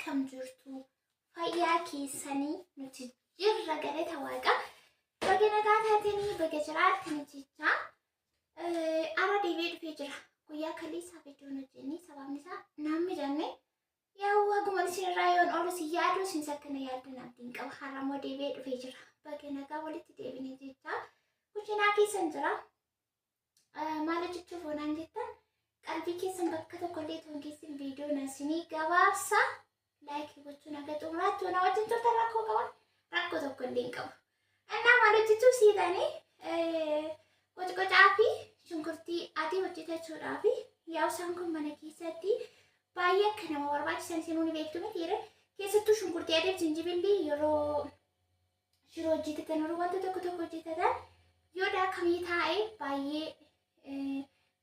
akkam jirtu fayyaa keessanii nuti jirra galata waaqa bagana taatanii baga jiraatanii jecha ara deebi'ee dhufee jira guyyaa kaleessaa fiduun hojjenni sababni isaa namni janne yaa waguma sirraa yoon olu si yaadu sin sakkana yaaddan abdiin qaba haramoo deebi'ee dhufee jira bagana gaa walitti deebinee jecha kuchinaa keessan jira maal jechuuf oonaan jettan qalbii keessan bakka tokkollee toon keessan viidiyoo nasinii gabaabsa laayikii gochuun akka xumuraatti ona wajjin turtan rakkoo qaban rakkoo tokkollee hin qabu. Annaa maal hojjechuu siidanii qocqocaa fi shunkurtii adii hojjetachuudhaaf yaa'u isaan kun mana keessatti baay'ee akka nama barbaachisan isin hundi beektu miti keessattuu shunkurtii adii fi jinjibilli yeroo shiroo hojjetatan yeroo wanta tokko tokko hojjetatan yoo daakamii taa'ee baay'ee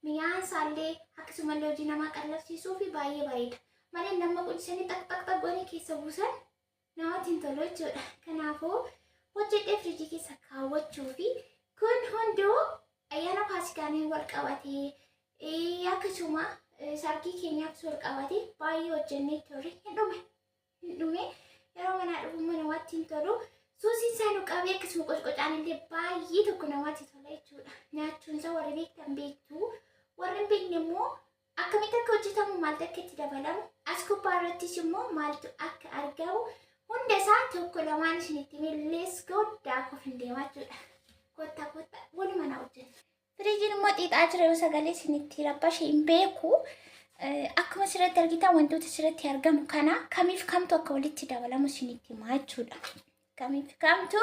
mi'aan isaallee akkasumallee hojii namaa qallabsiisuu fi baay'ee bareeda. Malee nama quncisanii xaq goonii keessa buusan namatti hin tolu jechuudha. Kanaafuu hojjedhee firiijii keessa kaawwachuu fi kun hunduu ayyaana Faasikaanii wal qabatee akkasuma sargii keenyaaf wal qabatee baay'ee hojjennee turre hin dhume yeroo manaa dhufu namatti hin tolu. Suusiin isaanii qabee akkasuma qocqocaan illee baay'ee tokko namatti tola jechuudha. Nyaachuun isaa warri beektan beektu warri hin beekne immoo akkamitti akka hojjetamu maaltu akka itti dabalamu as gubbaa irrattis immoo maaltu akka argamu hunda isaa tokko lamaan isinitti millees daakuu hin deemaa jechuudha. Kotta waluma na hojjenna. Firiijiin immoo xiixaa jira yoo sagalee isinitti rabbashe hin beeku. Akkuma asirratti argitan wantoota asirratti argamu kana kamiif kamtu akka walitti dabalamu isinitti himaa jechuudha. Kamiif kamtu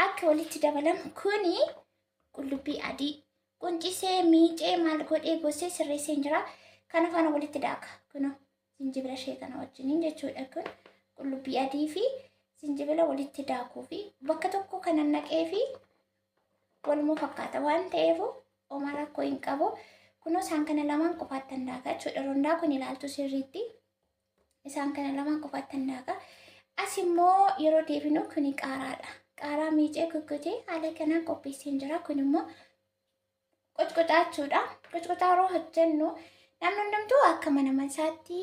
akka walitti dabalamu kuni qullubbii adii quncisee miicee maal godhee goosee sirreessee jira. Kana faana walitti daaka. Kunoo zinjibila ishee kana wajjiniin jechuudha kun qullubbii adii fi zinjibila walitti daakuu fi bakka tokko kan naqee fi waluma fakkaata waan ta'eef oma rakkoo hin qabu. Kunoo isaan kana lamaan qofaatti daaka jechuudha. Rondaa kun ilaaltu sirriitti isaan kana lamaan qofaatti daaka. As immoo yeroo deebinu kuni qaaraadha. Qaaraa miicee kukkutee haala kanaan qopheessee jira. Kun immoo qocqocaa jechuudha. Qocqocaa yeroo hojjennu namni hundumtuu akka mana isaatti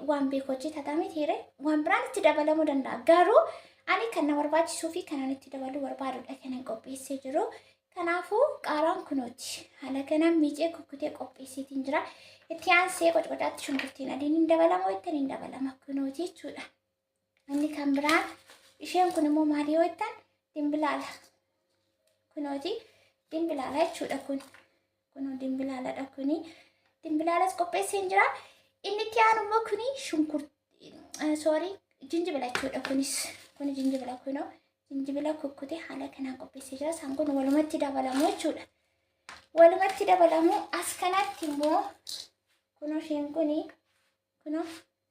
waan beeku hojjetataa mitiire waan biraan itti dabalamuu danda'a. Garuu ani kan na barbaachisuu fi kan itti dabaluu barbaadudha kanan qopheessee jiru. Kanaafuu qaaraan kunooti. Haala kanaan miicee kukkutee qopheesseetiin jira. Itti aansee qocqocaatti shunkurtiin adiin hin dabalamu ittiin hin dabalama kunooti jechuudha. Inni kan biraan isheen kun immoo maali yoo jettan dimbilaala. Kunooti dimbilaala jechuudha kun. Kunoo dimbilaaladha kuni. Dimbilaalas qopheessee jira. Inni itti aanu immoo kuni jinjibila jechuudha kunis. Kuni jinjibila kunoo jinjibila kukkutee haala kanaan qopheessee jira. Isaan kun walumatti dabalamu jechuudha. Walumatti dabalamu as kanatti immoo kunoo isheen kuni kunoo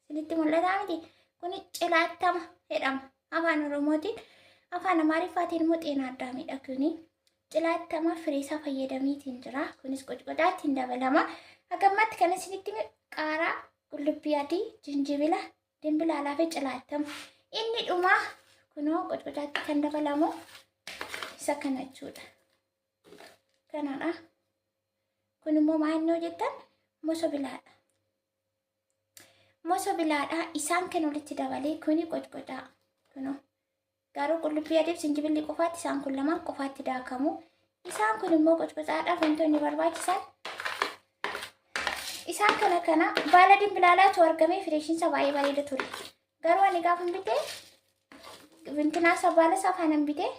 isinitti mul'ata miti. Kuni cilaattama jedhama afaan oromootiin afaan amaariffaatiin immoo xeenaa addaamiidha kuni cilaattama firiisaa fayyadamiitiin jira kunis qocqocaatti dabalama hagammatti kan isinitti qaaraa qullubbii adii jinjibila dimbilaalaa fi cilaattama inni dhuma kunoo qocqocaatti kan dabalamu isa kana jechuudha kanadha kun immoo maal jettan mosobilaadha. Mosobilaadha isaan kan walitti dabalee kuni qocqocaa kunoo garuu qullubbii adii fi jinjibilli qofaatti isaan kun lamaan qofaatti daakamu isaan kun immoo qocqocaadhaaf wantoonni barbaachisan isaan kana baala dimbilaalaatu argamee firiishinsa baay'ee bareeda ture garuu ani gaafa bitee vintinaa baala isaa faana bitee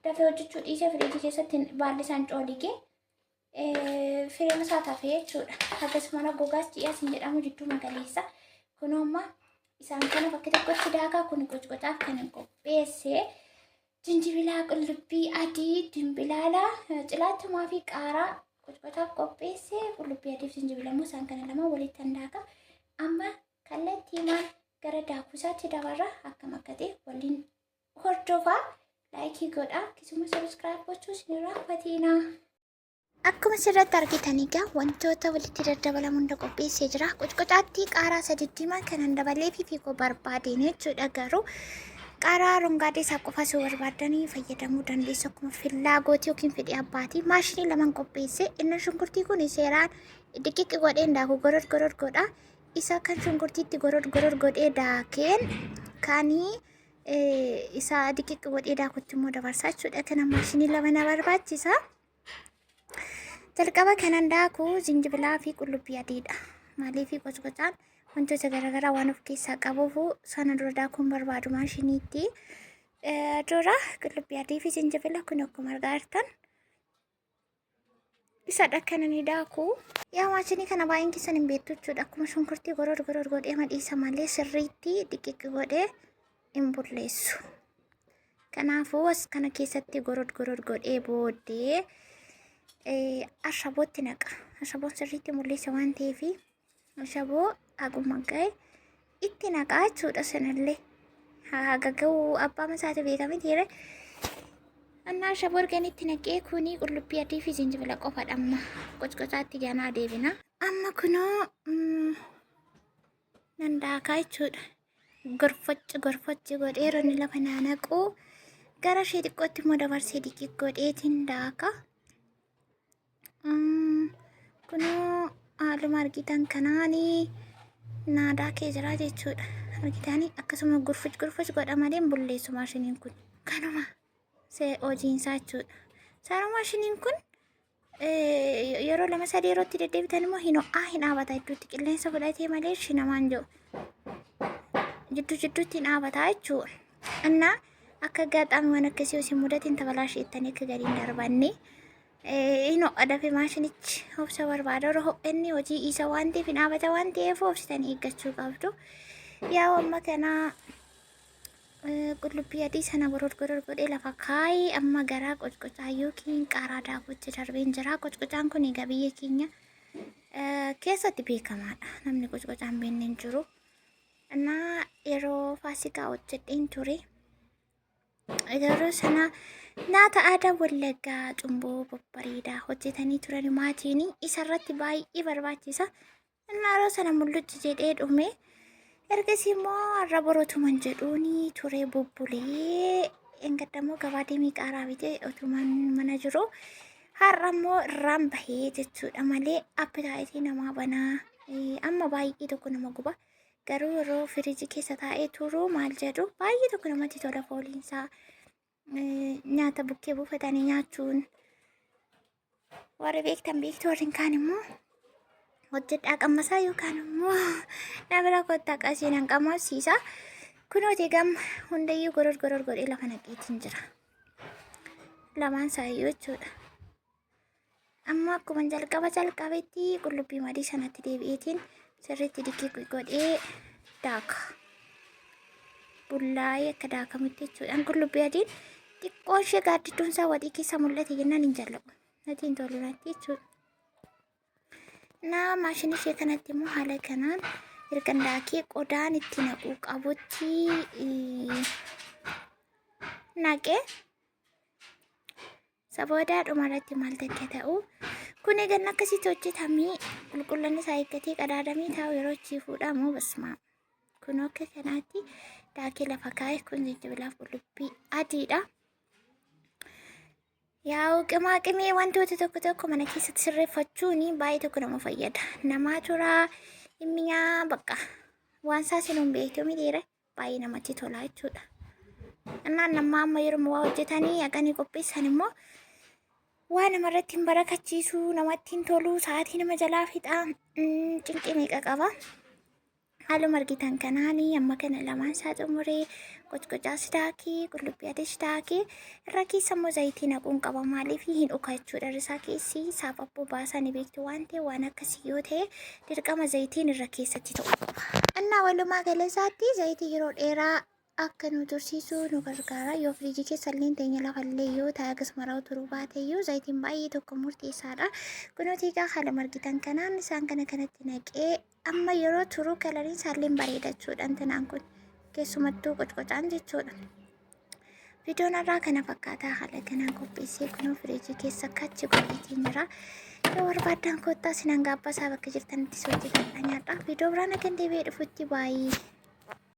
dafee hojjechuu dhiisee firiijii keessatti baalli isaan cooligee Firima isaa tafee jechuudha. Akkasuma gogaas ji'aas hin jedhamu jidduu magaleessa. Kun amma isaan kana bakka tokkotti daakaa kun qocqocaaf kan qopheesse jinjibila qullubbii adii dimbilaala cilaattumaa fi qaaraa qocqocaaf qopheesse qullubbii adii fi jinjibila immoo isaan kana lama walitti daaka. Amma kallattiimaan gara daakuusaatti dabarra akkam akka ta'e waliin hordofaa laayikii godhaa akkasuma sabiskiraayib gochuu isin raaffatina. Akkuma asirratti argitan egaa wantoota walitti daddabalamu hunda qopheessee jira. Qocqocaatti qaaraa sadiddiimaan kan dabalee fi fiigoo barbaadeen jechuudha. Garuu qaaraa rongaadee isaa qofa osoo barbaadanii fayyadamuu dandeessu akkuma filaagooti yookiin fedhii abbaati. Maashinii lamaan qopheesse inni shunkurtii kun seeraan diqiqqi godheen daakuu goror godha. isa kan shunkurtiitti goror godhee daakeen kaanii isa diqiq godhee daakutti immoo dabarsaa jechuudha. Kana maashinii lama na barbaachisa. Jalqaba kanan daakuu zinjibilaa fi qullubbii adiidha. Maaliif qocqocaan wantoota garaagaraa waan of keessaa qabuuf sana dura daakuun barbaadu maashiniitti. Dura qullubbii adii fi zinjibila kun akkuma argaa jirtan isadha kanani daakuu. Yaa maashinii kana baay'een keessan hin beektu jechuudha. Akkuma shunkurtii goror godhee madhiisa malee sirriitti diqiq godhee hin bulleessu. Kanaafuu as kana keessatti goror godhee booddee ashabootti naqa. Ashaboon sirriitti mul'isa waan ta'eef ashaboo haguma ga'e itti naqaa jechuudha. Sanallee haga ga'u abbaa masaatu beekame tiire. Anna ashaboo ergan itti naqee kuni qullubbii adii fi zinjibila qofadha. Amma qocqocaatti ganaa deebina. Amma kunoo nan daakaa jechuudha. Gorfochi godhee ronni lafa naanaquu gara ishee xiqqootti immoo dabarsee diqiq godheetiin daaka. Kunoo haaluma argitan kanaanii naadaa kee jira jechuudha. Argitanii akkasuma gurfuch godha malee bulleessu maashiniin kun. Kanuma hojiinsaa jechuudha. Saara maashiniin kun yeroo 2-3 yerootti deddeebitan immoo hin ho'aa hin dhaabata jidduutti qilleensa fudhatee malee namaan jiru. Jidduutti hin dhaabata jechuudha. Innaa akka gaaxaamiiwwan akkasii osoo mudatiin tabalaashee ittanii akka gadiin darbanne hin ho'a dafee maashinichi obsa barbaada. Yeroo ho'inni hojii isa waan ta'eef hin dhaabata waan ta'eef obsitanii eeggachuu qabdu. Yaa amma kana qullubbii adii sana goror godhee lafa kaayee amma garaa qocqocaa yookiin qaaraa daakutti darbeen jira. Qocqocaan kun egaa biyya keenya keessatti beekamaadha. Namni qocqocaan beekne hin jiru. Innaa yeroo faasikaa hojjedheen ture. Yeroo sana nyaata aadaa Wallaggaa cumboo babbareedaa hojjetanii turan maatiin isarratti baay'ee barbaachisa. Innaa yeroo sana mul'utti jedhee dhume. Ergasii immoo har'a borootuman jedhuuni ture bubbulee engaddamoo gabaa deemee qaaraa bitee otuman mana jiru. Har'a immoo irraan bahee jechuudha malee appitaayitii namaa banaa. Amma baay'ee tokko nama guba. Garuu yeroo firiijii keessa taa'ee turu maal jedhu baay'ee tokko namatti tola fooliinsaa. Nyaata bukkee buufatanii nyaachuun warri beektan beektu warri hin kaan immoo hojjedhaa qammasaa yookaan immoo namira kottaa qasiinan qammasiisa. Kunooti gam hundayyuu goror godhee lafa naqeetiin jira. Lamaan saayyuu jechuudha. Amma akkuma jalqabetti qullubbii adii sanatti deebi'eetiin sirriitti diqiq godhee daaka. Bullaa'ee akka daakamutti jechuudha. Qullubbii adiin xiqqoon ishee gaaddidduun isaa waxii keessa mul'ate jennaan hin jaalladhu. Natti hin tolu natti jechuudha. Naa maashinii ishee kanatti immoo haala kanaan erga daakee qodaan itti naquu qabutti naqee saboodaa dhumarratti maal takka ta'u kun egaa akkasitti hojjetamee qulqullinni isaa eeggatee qadaadamee taa'u yeroo chiifuudha moo basmaa. Kun akka kanaatti daakee lafa kaa'e kun zinjibilaaf qullubbii adiidha. Yaa qimee wantoota tokko mana keessatti sirreeffachuun baay'ee tokko nama fayyada. Namaa turaa himmiyaa bakka waan isaa sinuun beektu miidheera baay'ee namatti tola jechuudha. Innaan nama amma yeroo waa hojjetanii haqanii qopheessan immoo waan namarratti hin barakachiisu namatti hin tolu sa'aatii nama jalaa fixaa cinqii meeqa qaba. Haaluma argitan kanaanii amma kana lamaan isaa xumuree qocqocaas daakee qullubbii adiis daakee irra keessa immoo zayitii naquun qaba maaliif hin dhuka jechuudha. Irra keessi saafabboo baasanii beektu waan ta'e waan akkasii yoo ta'e dirqama zayitiin irra keessatti ta'u qaba. Innaa walumaa galasaatti zayitii yeroo dheeraa akka nu tursiisu nu gargaara. Yoo firiijii keessa illee teenya lafallee yoo ta'e akkasuma turuu baate iyyuu zayitiin baay'ee tokko murteessaadha. Kunuuti egaa haala margitan kanaan isaan kanatti naqee amma yeroo turu kalariin isaallee bareeda jechuudha. Intinaan kun keessumattuu qocqocaan jechuudha. Viidiyoon irraa kana fakkaataa haala kanaan qopheessee kunuu firiijii keessa kachi godheetiin jira. Yoo barbaadan kottaa sinan gaabbasaa bakka jirtanitti hojjetan nyaadha. Viidiyoo biraan akka deebi'ee dhufutti baay'ee.